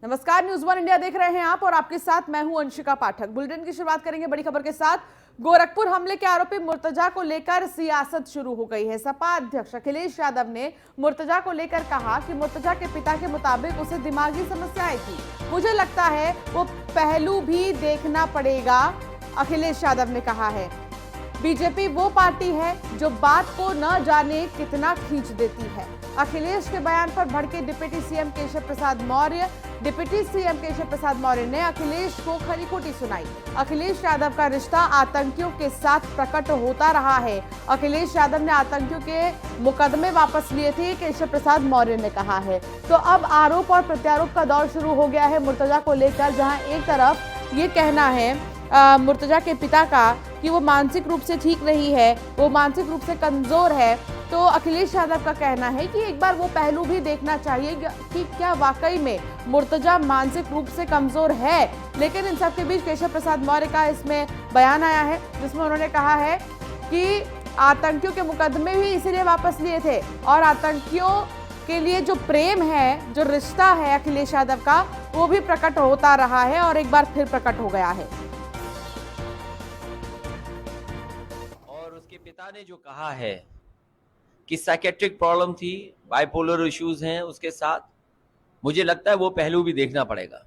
नमस्कार, news one India देख रहे हैं आप और आपके साथ मैं हूं अंशिका पाठक। बुलेटिन की शुरुआत करेंगे बड़ी खबर के साथ। गोरखपुर हमले के आरोपी मुर्तजा को लेकर सियासत शुरू हो गई है। सपा अध्यक्ष अखिलेश यादव ने मुर्तजा को लेकर कहा कि मुर्तजा के पिता के मुताबिक उसे दिमागी समस्याएं थी। मुझे लगता है वो पहलू भी देखना पड़ेगा, अखिलेश यादव ने कहा है। बीजेपी वो पार्टी है जो बात को न जाने कितना खींच देती है। अखिलेश के बयान पर भड़के deputy CM Keshav Prasad Maurya. Deputy CM Keshav Prasad Maurya ने अखिलेश को खरी खोटी सुनाई। अखिलेश यादव का रिश्ता आतंकियों के साथ प्रकट होता रहा है। अखिलेश यादव ने आतंकियों के मुकदमे वापस लिए थे, केशव प्रसाद मौर्य ने कहा है। तो अब आरोप और प्रत्यारोप का दौर शुरू हो गया है मुर्तजा को लेकर, जहां एक तरफ ये कहना है मुर्तजा के पिता का कि वो मानसिक रूप से ठीक नहीं है, वो मानसिक रूप से कमजोर है। तो अखिलेश यादव का कहना है कि एक बार वो पहलू भी देखना चाहिए कि क्या वाकई में मुर्तजा मानसिक रूप से कमजोर है। लेकिन इन सब के बीच केशव प्रसाद मौर्य का इसमें बयान आया है, जिसमें उन्होंने कहा है कि आतंकियों के मुकदमे भी इसीलिए वापस लिए थे और आतंकियों के लिए जो प्रेम है, जो रिश्ता है अखिलेश यादव का, वो भी प्रकट होता रहा है और एक बार फिर प्रकट हो गया है। उसके पिता ने जो कहा है कि साइकेट्रिक प्रॉब्लम थी, बाइपोलर इश्यूज हैं उसके साथ, मुझे लगता है वो पहलू भी देखना पड़ेगा।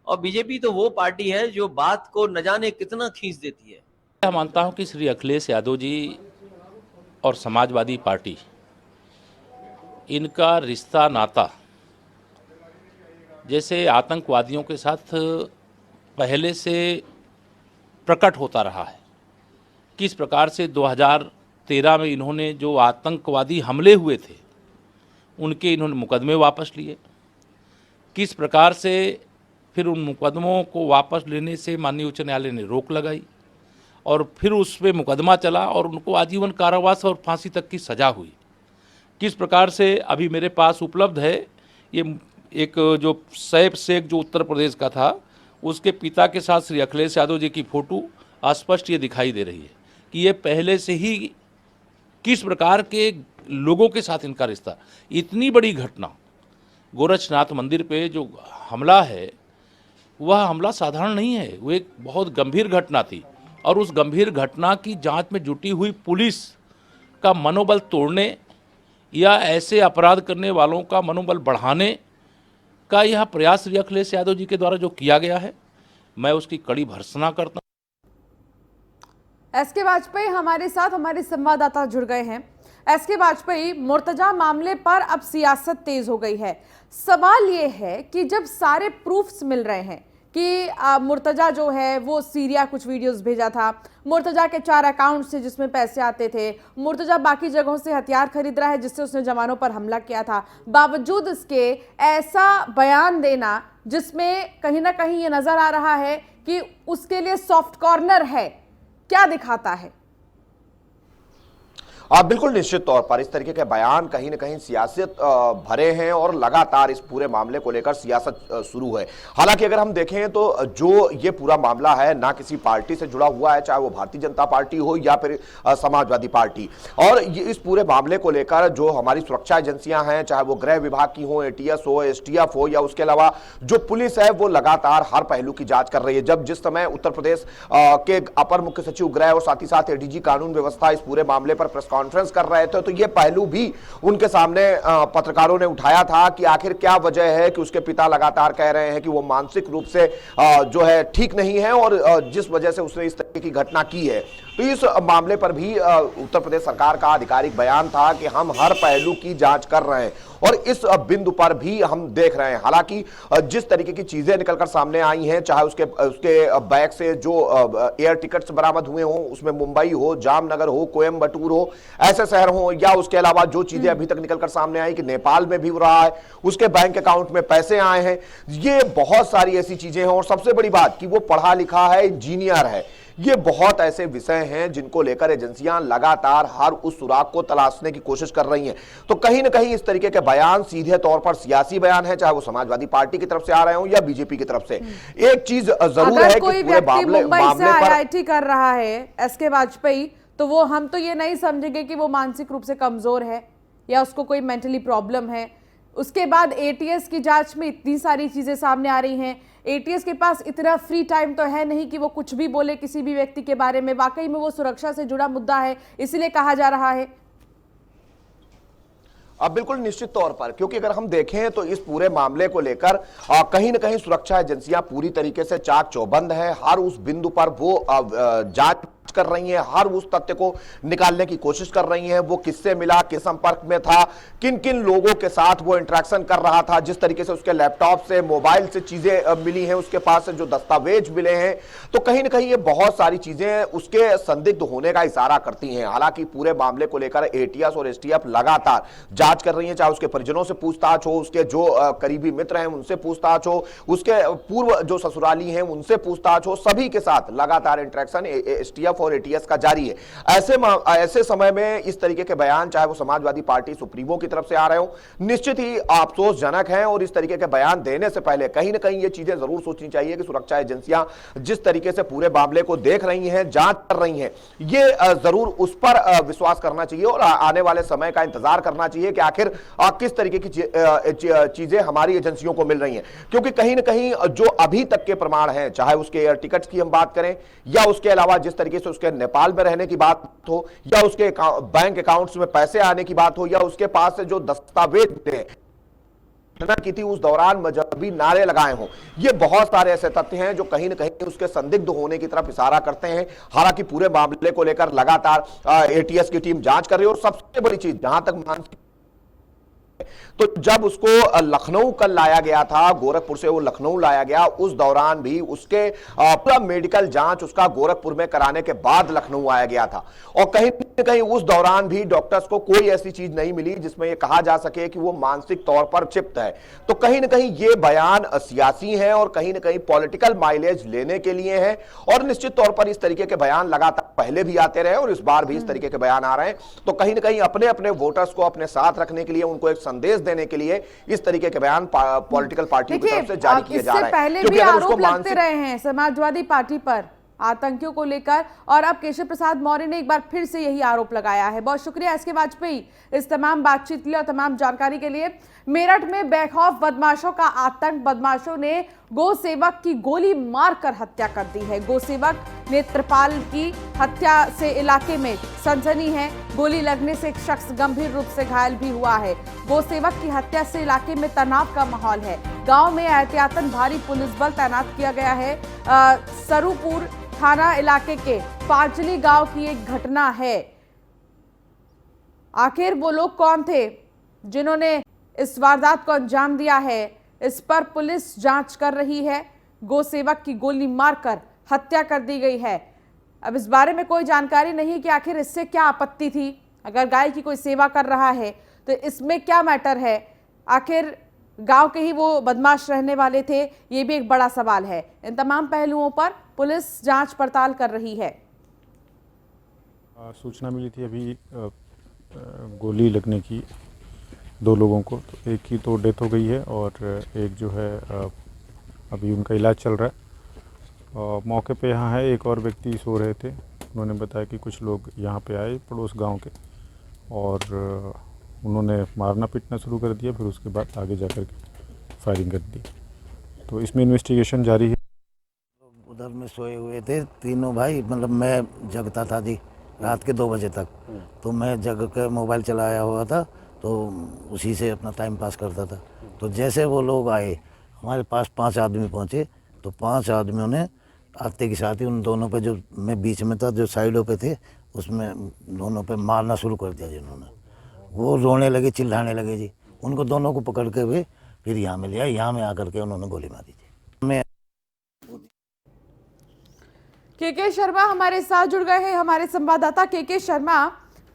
और बीजेपी तो वो पार्टी है जो बात को न जाने कितना खींच देती है। मैं मानता हूं कि श्री अखिलेश यादव जी और समाजवादी पार्टी, इनका रिश्ता नाता जैसे आतंकवादियों के साथ पहले से प्रकट होता रहा है। किस प्रकार से 2013 में इन्होंने जो आतंकवादी हमले हुए थे उनके इन्होंने मुकदमे वापस लिए, किस प्रकार से फिर उन मुकदमों को वापस लेने से माननीय उच्च न्यायालय ने रोक लगाई और फिर उस पर मुकदमा चला और उनको आजीवन कारावास और फांसी तक की सज़ा हुई। किस प्रकार से अभी मेरे पास उपलब्ध है ये एक जो सैफ शेख जो उत्तर प्रदेश का था, उसके पिता के साथ श्री अखिलेश यादव जी की फ़ोटो स्पष्ट ये दिखाई दे रही है कि ये पहले से ही किस प्रकार के लोगों के साथ इनका रिश्ता। इतनी बड़ी घटना गोरक्षनाथ मंदिर पे जो हमला है, वह हमला साधारण नहीं है, वो एक बहुत गंभीर घटना थी और उस गंभीर घटना की जांच में जुटी हुई पुलिस का मनोबल तोड़ने या ऐसे अपराध करने वालों का मनोबल बढ़ाने का यह प्रयास श्री अखिलेश यादव जी के द्वारा जो किया गया है, मैं उसकी कड़ी भर्त्सना करता हूं। एसके वाजपेयी हमारे साथ हमारे संवाददाता जुड़ गए हैं। एसके वाजपेयी, मुर्तजा मामले पर अब सियासत तेज हो गई है। सवाल ये है कि जब सारे प्रूफ्स मिल रहे हैं कि मुर्तजा जो है वो सीरिया कुछ वीडियोस भेजा था, मुर्तजा के 4 अकाउंट से जिसमें पैसे आते थे, मुर्तजा बाकी जगहों से हथियार खरीद रहा है जिससे उसने जवानों पर हमला किया था, बावजूद इसके ऐसा बयान देना जिसमें कहीं ना कहीं ये नजर आ रहा है कि उसके लिए सॉफ्ट कॉर्नर है, क्या दिखाता है? बिल्कुल निश्चित तौर पर इस तरीके के बयान कहीं ना कहीं सियासत भरे हैं और लगातार इस पूरे मामले को लेकर सियासत शुरू है। हालांकि अगर हम देखें तो जो ये पूरा मामला है ना किसी पार्टी से जुड़ा हुआ है, चाहे वो भारतीय जनता पार्टी हो या फिर समाजवादी पार्टी। और ये इस पूरे मामले को लेकर जो हमारी सुरक्षा एजेंसियां हैं, चाहे वो गृह विभाग की हो, एटीएस हो, एसटीएफ हो, या उसके अलावा जो पुलिस है, वो लगातार हर पहलू की जांच कर रही है। जब जिस समय उत्तर प्रदेश के अपर मुख्य सचिव गृह और साथ ही साथ एडीजी कानून व्यवस्था इस पूरे मामले पर प्रेस कॉन्फ्रेंस कर रहे थे, तो यह पहलू भी उनके सामने पत्रकारों ने उठाया था कि आखिर क्या वजह है कि उसके पिता लगातार कह रहे हैं कि वो मानसिक रूप से जो है ठीक नहीं है और जिस वजह से उसने इस तरह की घटना की है। तो इस मामले पर भी उत्तर प्रदेश सरकार का आधिकारिक बयान था कि हम हर पहलू की जांच कर रहे हैं और इस बिंदु पर भी हम देख रहे हैं। हालांकि जिस तरीके की चीजें निकलकर सामने आई हैं, चाहे उसके बैग से जो एयर टिकट्स बरामद हुए हों, उसमें मुंबई हो, जामनगर हो, कोयम्बटूर हो, ऐसे शहर हो, या उसके अलावा जो चीजें अभी तक निकलकर सामने आई कि नेपाल में भी हो रहा है, उसके बैंक अकाउंट में पैसे आए हैं, ये बहुत सारी ऐसी चीजें हैं। और सबसे बड़ी बात कि वो पढ़ा लिखा है, इंजीनियर है। ये बहुत ऐसे विषय हैं जिनको लेकर एजेंसियां लगातार हर उस सुराग को तलाशने की कोशिश कर रही हैं। तो कहीं ना कहीं इस तरीके के बयान सीधे तौर पर सियासी बयान है, चाहे वो समाजवादी पार्टी की तरफ से आ रहे हो या बीजेपी की तरफ से। एक चीज जरूर है कि पूरे मामले पर आईआईटी कर रहा है एसके वाजपेयी, तो वो हम तो ये नहीं समझेंगे कि वो मानसिक रूप से कमजोर है या उसको कोई मेंटली प्रॉब्लम है। उसके बाद एटीएस की जांच में इतनी सारी चीजें सामने आ रही हैं। एटीएस के पास इतना फ्री टाइम तो है नहीं कि वो कुछ भी बोले किसी भी व्यक्ति के बारे में। वाकई में वो सुरक्षा से जुड़ा मुद्दा है, इसीलिए कहा जा रहा है। अब बिल्कुल निश्चित तौर पर, क्योंकि अगर हम देखें तो इस पूरे मामले को लेकर कहीं ना कहीं सुरक्षा एजेंसियां पूरी तरीके से चाक चौबंद है। हर उस बिंदु पर वो जांच कर रही हैं, हर उस तथ्य को निकालने की कोशिश कर रही हैं। वो किससे मिला, किस संपर्क में था, किन किन लोगों के साथ वो इंटरेक्शन कर रहा था, जिस तरीके से उसके लैपटॉप से, मोबाइल से चीजें मिली हैं, उसके पास से जो दस्तावेज मिले हैं, तो कहीं ना कहीं ये बहुत सारी चीजें उसके संदिग्ध होने का इशारा करती हैं। हालांकि पूरे मामले को लेकर एटीएस और एसटीएफ लगातार जांच कर रही है, चाहे उसके परिजनों से पूछताछ हो, उसके जो करीबी मित्र हैं उनसे पूछताछ हो, उसके पूर्व जो ससुराली हैं उनसे पूछताछ हो, सभी के साथ लगातार इंटरेक्शन एसटीएफ और एटीएस का जारी है। ऐसे समय में इस तरीके के बयान, चाहे वो समाजवादी पार्टी सुप्रीमो की तरफ से आ रहे हो, निश्चित ही अफसोसजनक हैं। और इस तरीके के बयान देने से पहले कहीं ना कहीं ये चीजें जरूर सोचनी चाहिए कि सुरक्षा एजेंसियां जिस तरीके से पूरे मामले को देख रही हैं, जांच कर रही हैं, ये जरूर उस पर विश्वास करना चाहिए और आने वाले समय का इंतजार करना चाहिए कि आखिर किस तरीके की चीजें हमारी एजेंसियों को मिल रही हैं। क्योंकि कहीं ना कहीं जो अभी तक के प्रमाण हैं, चाहे उसके एयर टिकट्स की हम बात करें या उसके अलावा जिस तरीके से उसके नेपाल में रहने की बात हो, या उसके बैंक अकाउंट्स में पैसे आने की बात हो, या उसके पास से जो दस्तावेज घटना की थी उस दौरान मजहबी नारे लगाए हों, ये बहुत सारे ऐसे तथ्य हैं जो कहीं ना कहीं उसके संदिग्ध होने की तरफ इशारा करते हैं। हालांकि पूरे मामले को लेकर लगातार एटीएस की टीम जांच कर रही है। और सबसे बड़ी चीज, जहां तक मानसिक, तो जब उसको लखनऊ कल लाया गया था, गोरखपुर से वो लखनऊ लाया गया, उस दौरान भी उसके पूरा मेडिकल जांच उसका गोरखपुर में कराने के बाद लखनऊ आया गया था। और कहीं न कहीं उस दौरान भी डॉक्टर्स को कोई ऐसी चीज नहीं मिली जिसमें यह कहा जा सके कि वो मानसिक तौर पर चिप्त है। तो कहीं ना कहीं ये बयान सियासी है और कहीं ना कहीं पॉलिटिकल माइलेज लेने के लिए है। और निश्चित तौर पर इस तरीके के बयान लगातार पहले भी आते रहे और इस बार भी इस तरीके के बयान आ रहे हैं। तो कहीं ना कहीं अपने अपने वोटर्स को अपने साथ रखने के लिए, उनको एक संदेश देने के लिए इस तरीके के बयान पॉलिटिकल पार्टियों की तरफ से जारी किए जा रहे हैं। पहले भी आरोप लगते रहे हैं समाजवादी पार्टी पर आतंकियों को लेकर, और अब केशव प्रसाद मौर्य ने एक बार फिर से यही आरोप लगाया है। बहुत शुक्रिया एसके वाजपेयी इस तमाम बातचीत के लिए और तमाम जानकारी के लिए। मेरठ में बेखौफ बदमाशों का आतंक, बदमाशों ने गो सेवक की गोली मारकर हत्या कर दी है। गो सेवक नेत्रपाल की हत्या से इलाके में सनसनी है। गोली लगने से एक शख्स गंभीर रूप से घायल भी हुआ है। गो सेवक की हत्या से इलाके में तनाव का माहौल है। गांव में एहतियातन भारी पुलिस बल तैनात किया गया है। सरूपुर थाना इलाके के पांचली गांव की एक घटना है। आखिर वो लोग कौन थे जिन्होंने इस वारदात को अंजाम दिया है, इस पर पुलिस जांच कर रही है। गो सेवक की गोली मारकर हत्या कर दी गई है। अब इस बारे में कोई जानकारी नहीं कि आखिर इससे क्या आपत्ति थी। अगर गाय की कोई सेवा कर रहा है तो इसमें क्या मैटर है। आखिर गांव के ही वो बदमाश रहने वाले थे, ये भी एक बड़ा सवाल है। इन तमाम पहलुओं पर पुलिस जांच पड़ताल कर रही है। सूचना मिली थी अभी गोली लगने की 2 लोगों को, तो एक की तो डेथ हो गई है और एक जो है अभी उनका इलाज चल रहा है। मौके पे यहाँ है, एक और व्यक्ति सो रहे थे। उन्होंने बताया कि कुछ लोग यहाँ पे आए पड़ोस गांव के और उन्होंने मारना पीटना शुरू कर दिया, फिर उसके बाद आगे जाकर के फायरिंग कर दी। तो इसमें इन्वेस्टिगेशन जारी है। उधर में सोए हुए थे तीनों भाई, मतलब मैं जगता था जी रात के 2 बजे तक। तो मैं जग के मोबाइल चलाया हुआ था, तो उसी से अपना टाइम पास करता था। तो जैसे वो लोग आए हमारे पास, 5 आदमी पहुँचे, तो 5 आदमियों ने आते के साथ ही उन दोनों पे, जो मैं बीच में था, जो साइडों पे थे, उसमें दोनों पे मारना शुरू कर दिया जिन्होंने। वो रोने लगे, चिल्लाने लगे जी। उनको दोनों को पकड़ के हुए फिर यहाँ में लिया, यहाँ में आकर के उन्होंने गोली मारी थी। मैं के शर्मा हमारे साथ जुड़ गए हैं, हमारे संवाददाता। के शर्मा,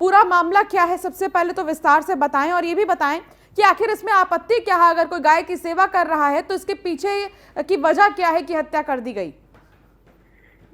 पूरा मामला क्या है, सबसे पहले तो विस्तार से बताएं और ये भी बताएं कि आखिर इसमें आपत्ति क्या है। अगर कोई गाय की सेवा कर रहा है तो इसके पीछे की वजह क्या है कि हत्या कर दी गई।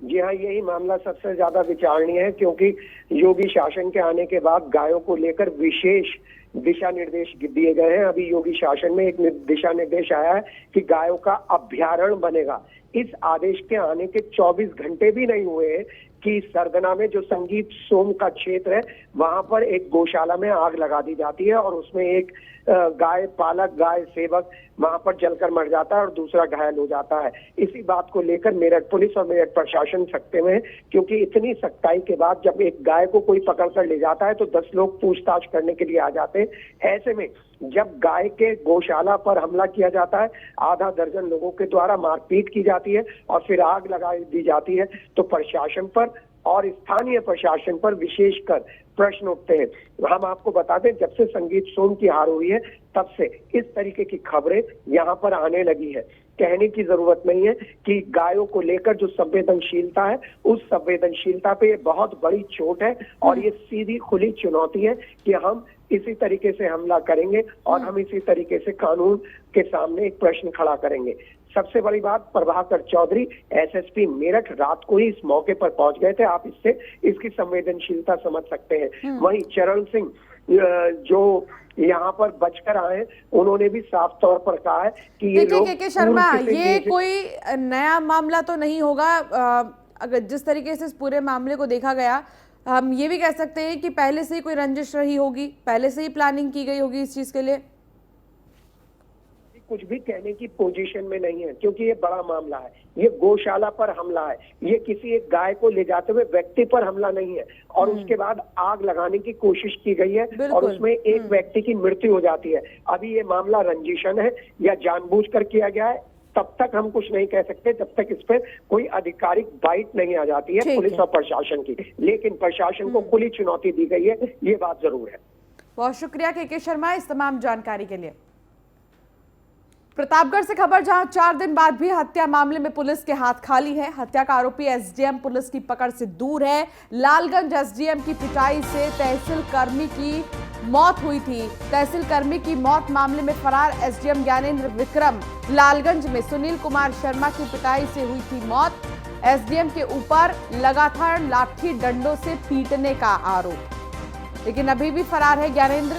जी हाँ, यही मामला सबसे ज्यादा विचारणीय है, क्योंकि योगी शासन के आने के बाद गायों को लेकर विशेष दिशा निर्देश दिए गए हैं। अभी योगी शासन में एक दिशा निर्देश आया है कि गायों का अभ्यारण्य बनेगा। इस आदेश के आने के 24 घंटे भी नहीं हुए हैं कि सरगना में जो संगीत सोम का क्षेत्र है वहां पर एक गौशाला में आग लगा दी जाती है और उसमें एक गाय पालक, गाय सेवक वहां पर जलकर मर जाता है और दूसरा घायल हो जाता है। इसी बात को लेकर मेरठ पुलिस और मेरठ प्रशासन सख्ते में है, क्योंकि इतनी सख्ताई के बाद जब एक गाय को कोई पकड़ कर ले जाता है तो 10 लोग पूछताछ करने के लिए आ जाते हैं। ऐसे में जब गाय के गौशाला पर हमला किया जाता है, आधा दर्जन लोगों के द्वारा मारपीट की जाती है और फिर आग लगा दी जाती है, तो प्रशासन पर और स्थानीय प्रशासन पर विशेषकर प्रश्न उठते हैं। हम आपको बता दें, जब से संगीत सोम की हार हुई है तब से इस तरीके की खबरें यहाँ पर आने लगी है। कहने की जरूरत नहीं है कि गायों को लेकर जो संवेदनशीलता है, उस संवेदनशीलता पे बहुत बड़ी चोट है और ये सीधी खुली चुनौती है कि हम इसी तरीके से हमला करेंगे और हम इसी तरीके से कानून के सामने एक प्रश्न खड़ा करेंगे। सबसे बड़ी बात, प्रभाकर चौधरी एसएसपी मेरठ रात को ही इस मौके पर पहुंच गए थे। आप इससे इसकी संवेदनशीलता समझ सकते हैं। वहीं चरण सिंह जो यहाँ पर बचकर आए, उन्होंने भी साफ तौर पर कहा है कि ये लोग के शर्मा, ये कोई नया मामला तो नहीं होगा। अगर जिस तरीके से इस पूरे मामले को देखा गया, हम ये भी कह सकते हैं कि पहले से ही कोई रंजिश रही होगी, पहले से ही प्लानिंग की गई होगी इस चीज के लिए। कुछ भी कहने की पोजीशन में नहीं है, क्योंकि ये बड़ा मामला है। ये गौशाला पर हमला है, ये किसी एक गाय को ले जाते हुए व्यक्ति पर हमला नहीं है। और उसके बाद आग लगाने की कोशिश की गई है और उसमें एक व्यक्ति की मृत्यु हो जाती है। अभी ये मामला रंजिशन है या जानबूझकर किया गया है, तब तक हम कुछ नहीं कह सकते, जब तक इस पर कोई आधिकारिक बाइट नहीं आ जाती है पुलिस और प्रशासन की। लेकिन प्रशासन को खुली चुनौती दी गई है, ये बात जरूर है। बहुत शुक्रिया के शर्मा इस तमाम जानकारी के लिए। प्रतापगढ़ से खबर, जहां 4 दिन बाद भी हत्या मामले में पुलिस के हाथ खाली है। हत्या का आरोपी एसडीएम पुलिस की पकड़ से दूर है। लालगंज एसडीएम की पिटाई से तहसील कर्मी की मौत हुई थी। तहसील कर्मी की मौत मामले में फरार एसडीएम ज्ञानेंद्र विक्रम, लालगंज में सुनील कुमार शर्मा की पिटाई से हुई थी मौत। एसडीएम के ऊपर लगातार लाठी डंडों से पीटने का आरोप, लेकिन अभी भी फरार है ज्ञानेंद्र।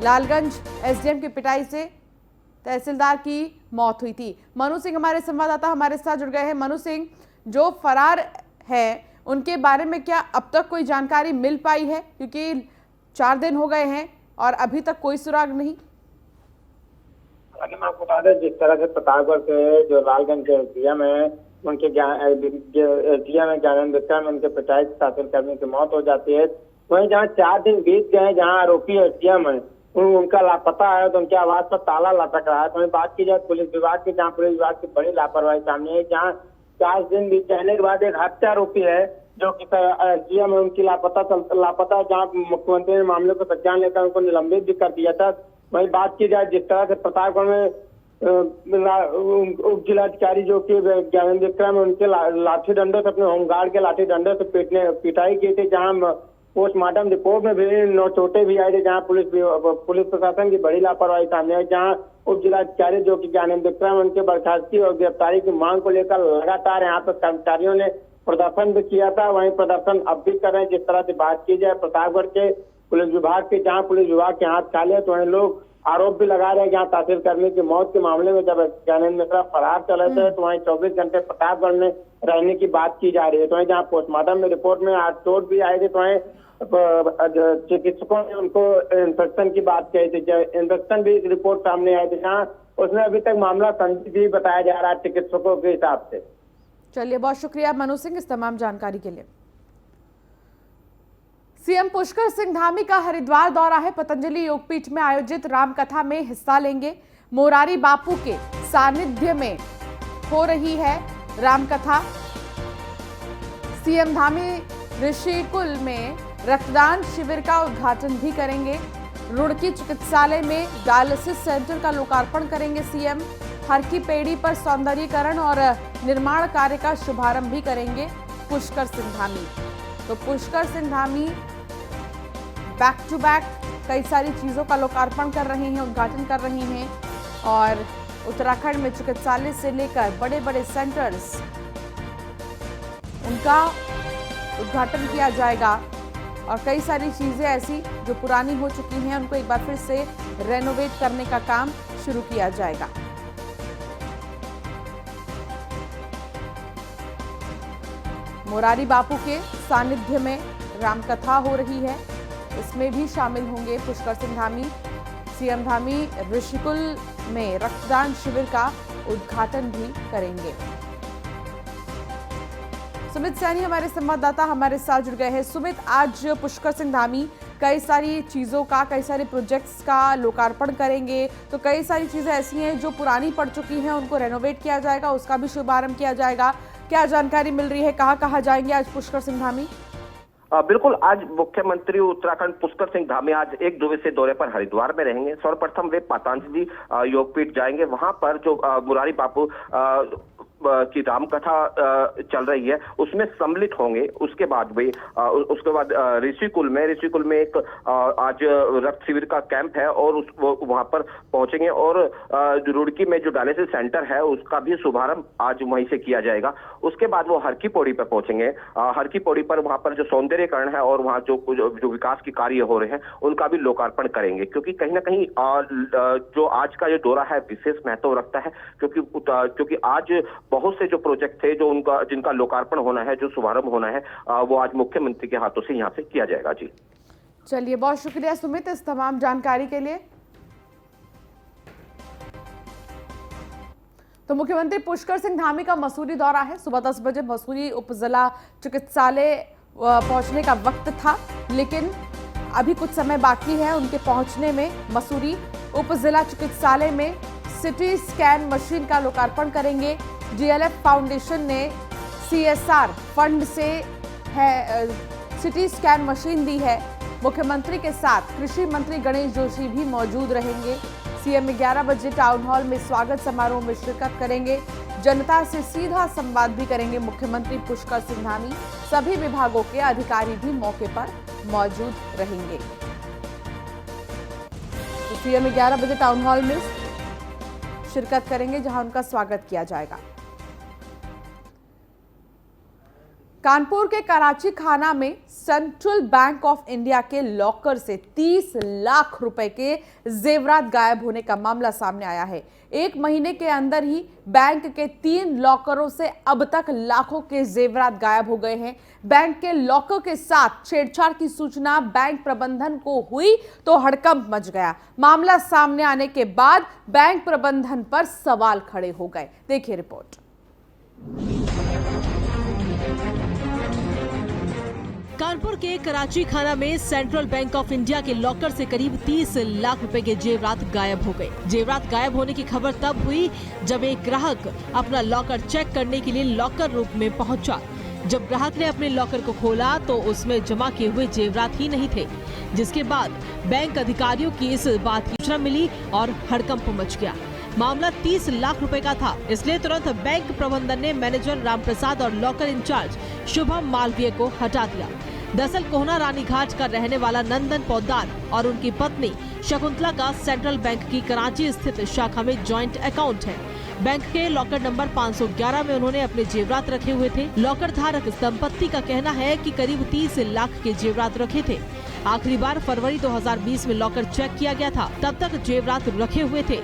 लालगंज एसडीएम की पिटाई से तहसीलदार की मौत हुई थी। मनु सिंह हमारे संवाददाता हमारे साथ जुड़ गए हैं। मनु सिंह, जो फरार है उनके बारे में क्या अब तक कोई जानकारी मिल पाई है, क्योंकि 4 दिन हो गए हैं और अभी तक कोई सुराग नहीं? अगर मैं आपको बता दें, जिस तरह से प्रतापगढ़ के जो लालगंज के एसडीएम है, उनके एसडीएम है ज्ञानेंद्र विक्रम, उनके पिटाई से तहसील कर्मी की मौत हो जाती है। वहीं जहाँ 4 दिन बीत गए, जहाँ आरोपी एसडीएम है उनका लापता है, तो उनके आवास पर ताला लटक रहा है। तो बात की जाए पुलिस विभाग की, जहाँ पुलिस विभाग की बड़ी लापरवाही सामने है, जहाँ 4 दिन बीत जाने के बाद एक हत्या आरोपी है जो कि एसडीएम है, उनकी लापता, जहाँ मुख्यमंत्री ने मामले को संज्ञान लेकर उनको निलंबित भी कर दिया था। वहीं बात की जाए जिस तरह से प्रतापगढ़ में उप जिलाधिकारी जो कि ज्ञानेंद्र विक्रम है, उनके लाठी डंडों से, अपने होमगार्ड के लाठी डंडों से पिटाई की थी, जहाँ पोस्टमार्टम रिपोर्ट में भी 9 चोटें भी आई थी, जहाँ पुलिस प्रशासन की बड़ी लापरवाही सामने है। जहाँ उप जिलाधिकारी जो कि ज्ञानेंद्र विक्रम, उनके बर्खास्तगी और गिरफ्तारी की मांग को लेकर लगातार यहाँ पर कर्मचारियों ने प्रदर्शन भी किया था। वहीं प्रदर्शन अब भी कर रहे हैं। जिस तरह से बात की जाए प्रतापगढ़ के पुलिस विभाग के, जहाँ पुलिस विभाग के हाथ खाली है, तो वहीं लोग आरोप भी लगा रहे हैं, जहाँ तहसील कर्मी की मौत के मामले में जब ज्ञानेंद्र मिश्रा फरार चले थे, तो वहीं 24 घंटे प्रतापगढ़ में रहने की बात की जा रही है। तो वहीं जहाँ पोस्टमार्टम में रिपोर्ट में आज चोट भी आई थी, तो वहीं चिकित्सकों ने उनको इन्फेक्शन की बात कही थी, इन्फेक्शन भी रिपोर्ट सामने आई थी, जहाँ उसमें अभी तक मामला संदिग्ध बताया जा रहा है चिकित्सकों के हिसाब से। चलिए, बहुत शुक्रिया मनु सिंह इस तमाम जानकारी के लिए। सीएम पुष्कर सिंह धामी का हरिद्वार दौरा है। पतंजलि योगपीठ में आयोजित रामकथा में हिस्सा लेंगे। मोरारी बापू के सानिध्य में हो रही है रामकथा। सीएम धामी ऋषिकुल में रक्तदान शिविर का उद्घाटन भी करेंगे। रुड़की चिकित्सालय में डायलिसिस सेंटर का लोकार्पण करेंगे सीएम। हर की पेड़ी पर सौंदर्यीकरण और निर्माण कार्य का शुभारंभ भी करेंगे पुष्कर सिंह धामी। तो Pushkar Singh Dhami back to back कई सारी चीजों का लोकार्पण कर रहे हैं, उद्घाटन कर रहे हैं, और उत्तराखंड में चिकित्सालय से लेकर बड़े बड़े सेंटर्स, उनका उद्घाटन किया जाएगा और कई सारी चीजें ऐसी जो पुरानी हो चुकी हैं उनको एक बार फिर से रेनोवेट करने का काम शुरू किया जाएगा। मोरारी बापू के सानिध्य में रामकथा हो रही है, इसमें भी शामिल होंगे पुष्कर सिंह धामी। सीएम धामी ऋषिकुल में रक्तदान शिविर का उद्घाटन भी करेंगे। सुमित सैनी हमारे संवाददाता हमारे साथ जुड़ गए हैं। सुमित, आज पुष्कर सिंह धामी कई सारी चीज़ों का, कई सारे प्रोजेक्ट्स का लोकार्पण करेंगे, तो कई सारी चीज़ें ऐसी हैं जो पुरानी पड़ चुकी हैं, उनको रेनोवेट किया जाएगा, उसका भी शुभारंभ किया जाएगा। क्या जानकारी मिल रही है, कहाँ जाएंगे आज पुष्कर सिंह धामी? बिल्कुल, आज मुख्यमंत्री उत्तराखंड पुष्कर सिंह धामी आज 1 दिवसीय दौरे पर हरिद्वार में रहेंगे। सर्वप्रथम वे पातंजलि योगपीठ जाएंगे, वहां पर जो मुरारी बापू की रामकथा चल रही है उसमें सम्मिलित होंगे। उसके बाद ऋषिकुल में एक आज रक्त शिविर का कैंप है और वहां पर पहुंचेंगे और रुड़की में जो डायलिसिस सेंटर है उसका भी शुभारंभ आज वहीं से किया जाएगा। उसके बाद वो हर की पौड़ी पर पहुंचेंगे। हर की पौड़ी पर वहां पर जो सौंदर्यीकरण है और वहां जो विकास के कार्य हो रहे हैं उनका भी लोकार्पण करेंगे, क्योंकि कहीं ना कहीं जो आज का जो दौरा है विशेष महत्व रखता है, क्योंकि आज बहुत से जो प्रोजेक्ट थे जो जिनका लोकार्पण होना है, जो शुभारंभ होना है, वो आज मुख्यमंत्री के हाथों से यहाँ से किया जाएगा। जी चलिए, बहुत शुक्रिया सुमित इस तमाम जानकारी के लिए। तो मुख्यमंत्री पुष्कर सिंह धामी का मसूरी दौरा है। सुबह 10 बजे मसूरी उपजिला चिकित्सालय पहुंचने का वक्त था, लेकिन अभी कुछ समय बाकी है उनके पहुंचने में। मसूरी उपजिला चिकित्सालय में सिटी स्कैन मशीन का लोकार्पण करेंगे। डीएलएफ फाउंडेशन ने CSR फंड से सिटी स्कैन मशीन दी है। मुख्यमंत्री के साथ कृषि मंत्री गणेश जोशी भी मौजूद रहेंगे। सीएम 11 बजे टाउन हॉल में स्वागत समारोह में शिरकत करेंगे। जनता से सीधा संवाद भी करेंगे मुख्यमंत्री पुष्कर सिंह धामी। सभी विभागों के अधिकारी भी मौके पर मौजूद रहेंगे। तो सीएम 11 बजे टाउन हॉल में शिरकत करेंगे, जहां उनका स्वागत किया जाएगा। कानपुर के कराची खाना में सेंट्रल बैंक ऑफ इंडिया के लॉकर से 30 लाख रुपए के जेवरात गायब होने का मामला सामने आया है। 1 महीने के अंदर ही बैंक के 3 लॉकरों से अब तक लाखों के जेवरात गायब हो गए हैं। बैंक के लॉकर के साथ छेड़छाड़ की सूचना बैंक प्रबंधन को हुई तो हड़कंप मच गया। मामला सामने आने के बाद बैंक प्रबंधन पर सवाल खड़े हो गए। देखिए रिपोर्ट। कानपुर के कराची खाना में सेंट्रल बैंक ऑफ इंडिया के लॉकर से करीब 30 लाख रुपए के जेवरात गायब हो गए। जेवरात गायब होने की खबर तब हुई जब एक ग्राहक अपना लॉकर चेक करने के लिए लॉकर रूम में पहुंचा। जब ग्राहक ने अपने लॉकर को खोला तो उसमें जमा किए हुए जेवरात ही नहीं थे, जिसके बाद बैंक अधिकारियों की इस बात की सूचना मिली और हड़कंप मच गया। मामला 30 लाख रुपए का था, इसलिए तुरंत बैंक प्रबंधन ने मैनेजर रामप्रसाद और लॉकर इंचार्ज शुभम मालवीय को हटा दिया। दरअसल कोहना रानी घाट का रहने वाला नंदन पोद्दार और उनकी पत्नी शकुंतला का सेंट्रल बैंक की कराची स्थित शाखा में जॉइंट अकाउंट है। बैंक के लॉकर नंबर 511 में उन्होंने अपने जेवरात रखे हुए थे। लॉकर धारक दंपत्ति का कहना है कि करीब 30 लाख के जेवरात रखे थे। आखिरी बार फरवरी 2020 में लॉकर चेक किया गया था, तब तक जेवरात रखे हुए थे।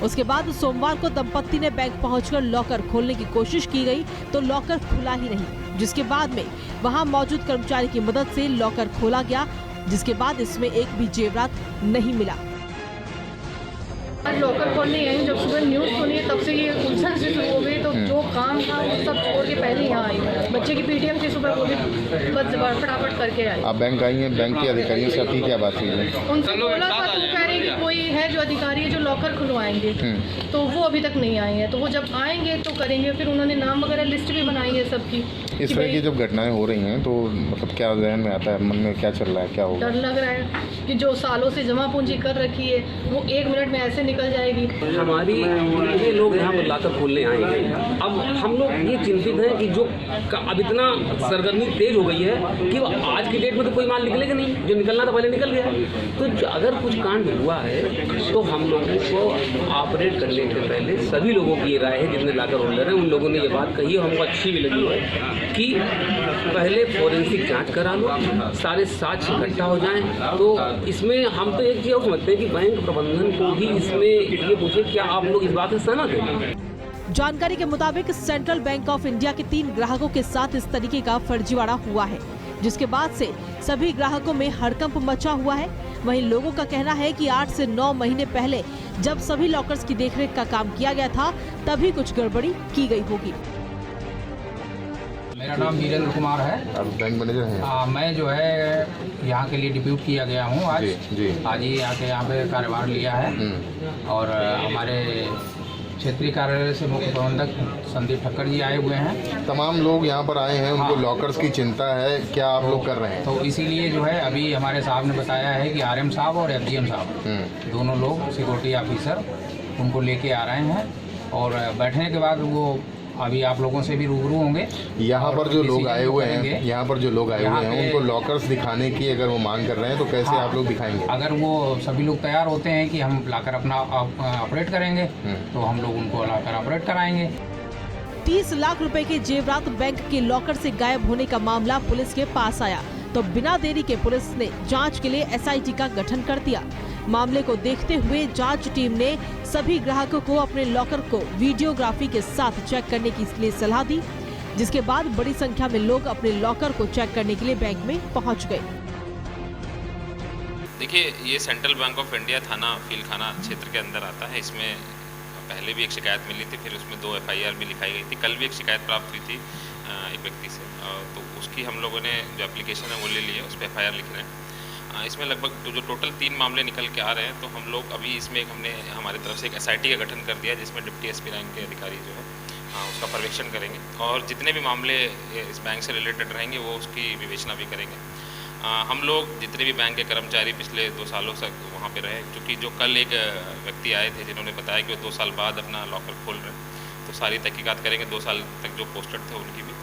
उसके बाद सोमवार को दंपत्ति ने बैंक पहुंचकर लॉकर खोलने की कोशिश की गई तो लॉकर खुला ही नहीं, जिसके बाद में वहां मौजूद कर्मचारी की मदद से लॉकर खोला गया, जिसके बाद इसमें एक भी जेवरात नहीं मिला। लॉकर खोलने आई, जब सुबह न्यूज़ सुनी तब से ये उलझन से शुरू हो गई, तो जो काम था वो सब छोड़ के पहले यहाँ आई। बच्चे की PTM थी सुबह, वो भी बस फटाफट करके आई। आप बैंक आई हैं, बैंक के अधिकारियों से आपकी क्या बात हुई है? उनसे बोला था तो वो कह रहे कि कोई है जो अधिकारी है जो लॉकर खुलवाएंगे, तो वो अभी तक नहीं आए हैं। तो वो जब आएंगे तो करेंगे। फिर उन्होंने नाम वगैरह लिस्ट भी बनाई है सबकी। इस तरह की जब घटनाएं हो रही हैं तो मतलब क्या जहन में आता है, मन में क्या चल रहा है, क्या होगा? डर लग रहा है कि जो सालों से जमा पूंजी कर रखी है वो 1 मिनट में ऐसे निकल जाएगी। हमारी ये लोग यहाँ पर लाकर खोलने आएंगे। अब हम लोग ये चिंतित हैं कि जो अब इतना सरगर्मी तेज हो गई है कि आज की डेट में तो कोई माल निकलेगा नहीं, जो निकलना था पहले निकल गया। तो अगर कुछ कांड हुआ है तो हम लोगों को ऑपरेट करने के पहले सभी लोगों की ये राय है, जितने लाकर होल्डर हैं उन लोगों ने ये बात कही और हमको अच्छी भी लगी है कि पहले फोरेंसिक जांच करा लो, सारे साक्ष्य इकट्ठा हो जाएं। तो इसमें हम तो एक चीज़ और समझते हैं कि बैंक प्रबंधन को भी इसमें ये पूछे क्या आप लोग इस बात से सहमत हैं। जानकारी के मुताबिक सेंट्रल बैंक ऑफ इंडिया के 3 ग्राहकों के साथ इस तरीके का फर्जीवाड़ा हुआ है, जिसके बाद से सभी ग्राहकों में हड़कंप मचा हुआ है। वहीं लोगों का कहना है कि 8 से 9 महीने पहले जब सभी लॉकर्स की देखरेख का काम किया गया था, तभी कुछ गड़बड़ी की गई होगी। मेरा नाम वीरेंद्र कुमार है। आप बैंक मैनेजर हैं? मैं जो है यहाँ के लिए डिप्यूट किया गया हूँ आज। जी। आज ही आके यहाँ पे कार्यभार लिया है और हमारे क्षेत्रीय कार्यालय से मुख्य प्रबंधक संदीप ठक्कर जी आए हुए हैं। तमाम लोग यहाँ पर आए हैं, उनको लॉकर्स की चिंता है, क्या आप लोग कर रहे हैं? तो इसीलिए जो है अभी हमारे साहब ने बताया है कि RM साहब और FGM साहब दोनों लोग सिक्योरिटी ऑफिसर उनको लेके आ रहे हैं और बैठने के बाद वो अभी आप लोगों से भी रूबरू होंगे। यहाँ पर जो लोग आए हुए हैं उनको लॉकर्स दिखाने की अगर वो मांग कर रहे हैं तो कैसे आप लोग दिखाएंगे? अगर वो सभी लोग तैयार होते हैं कि हम लाकर अपना ऑपरेट करेंगे तो हम लोग उनको लाकर ऑपरेट कराएंगे। 30 लाख रुपए के जेवरात बैंक के लॉकर से गायब होने का मामला पुलिस के पास आया तो बिना देरी के पुलिस ने जांच के लिए SIT का गठन कर दिया। मामले को देखते हुए जांच टीम ने सभी ग्राहकों को अपने लॉकर को वीडियोग्राफी के साथ चेक करने की लिए सलाह दी, जिसके बाद बड़ी संख्या में लोग अपने लॉकर को चेक करने के लिए बैंक में पहुंच गए। देखिए, ये सेंट्रल बैंक ऑफ इंडिया थाना फीलखाना क्षेत्र के अंदर आता है। इसमें पहले भी एक शिकायत मिली थी, फिर उसमें 2 FIR भी लिखाई गई थी। कल भी एक शिकायत प्राप्त हुई थी एक व्यक्ति से, तो उसकी हम लोगों ने जो एप्लीकेशन है वो ले ली है, उस पर FIR लिख रहे हैं। इसमें लगभग जो टोटल 3 मामले निकल के आ रहे हैं, तो हम लोग अभी इसमें हमने हमारी तरफ से एक SIT का गठन कर दिया, जिसमें डिप्टी SP रैंक के अधिकारी जो है उसका पर्यवेक्षण करेंगे और जितने भी मामले इस बैंक से रिलेटेड रहेंगे वो उसकी विवेचना भी करेंगे। हम लोग जितने भी बैंक के कर्मचारी पिछले 2 सालों से वहाँ पे रहे, क्योंकि जो कल एक व्यक्ति आए थे जिन्होंने बताया कि वो 2 साल बाद अपना लॉकर खोल रहे हैं, तो सारी तहकीकात करेंगे। 2 साल तक जो पोस्टेड थे उनकी भी।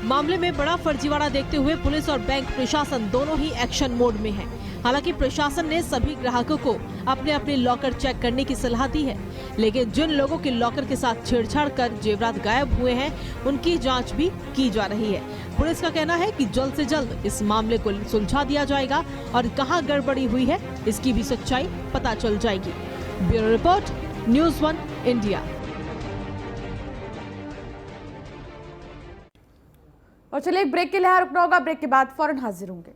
मामले में बड़ा फर्जीवाड़ा देखते हुए पुलिस और बैंक प्रशासन दोनों ही एक्शन मोड में है। हालांकि प्रशासन ने सभी ग्राहकों को अपने अपने लॉकर चेक करने की सलाह दी है, लेकिन जिन लोगों के लॉकर के साथ छेड़छाड़ कर जेवरात गायब हुए हैं, उनकी जांच भी की जा रही है। पुलिस का कहना है कि जल्द से जल्द इस मामले को सुलझा दिया जाएगा और कहां गड़बड़ी हुई है इसकी भी सच्चाई पता चल जाएगी। Bureau report, News 1 India. और चलिए, एक ब्रेक के लिए रुकना होगा। ब्रेक के बाद फौरन हाजिर होंगे।